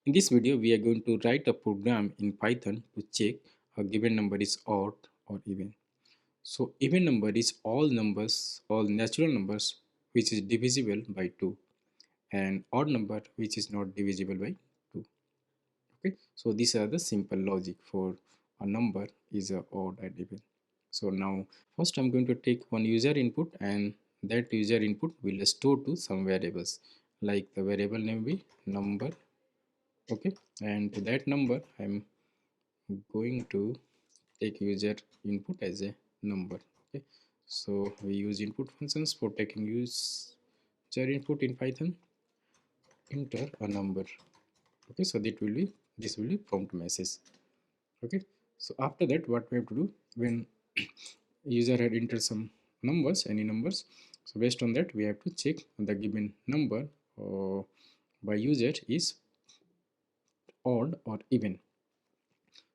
In this video, we are going to write a program in Python to check a given number is odd or even. So even number is all numbers, all natural numbers which is divisible by 2, and odd number which is not divisible by 2. Okay, so these are the simple logic for a number is a odd and even. So now first I'm going to take one user input, and that user input will store to some variables, like the variable name be number. Okay, and to that number I'm going to take user input as a number. Okay, so we use input functions for taking user input in Python. Enter a number. Okay, so this will be prompt message. Okay, so after that what we have to do, when user had entered some numbers, any numbers, so based on that we have to check the given number by user is odd or even.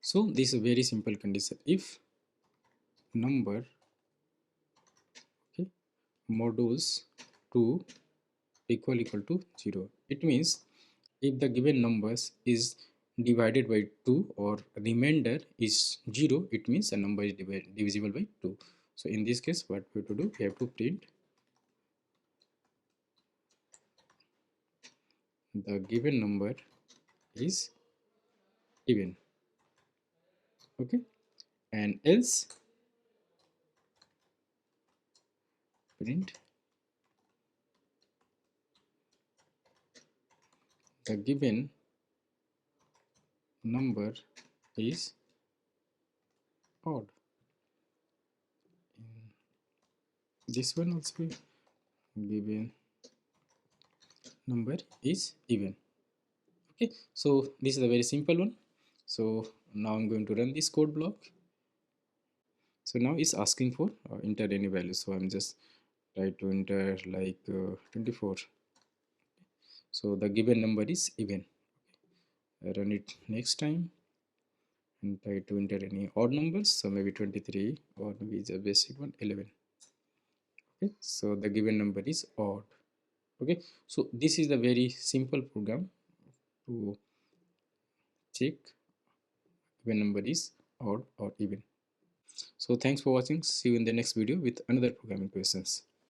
So this is a very simple condition. If number, okay, modules 2 equal to 0, it means if the given numbers is divided by 2 or remainder is 0, it means a number is divisible by 2. So in this case what we have to do, we have to print the given number is even. Okay, and else print the given number is odd. In this one also, given number is even. Okay, so this is a very simple one. So now I'm going to run this code block. So now it's asking for enter any value, so I'm just try to enter like 24. So the given number is even. I run it next time and try to enter any odd numbers, so maybe 23 or maybe the basic one 11. Okay, so the given number is odd. Okay, so this is the very simple program to check when number is odd or even. So thanks for watching. See you in the next video with another programming questions.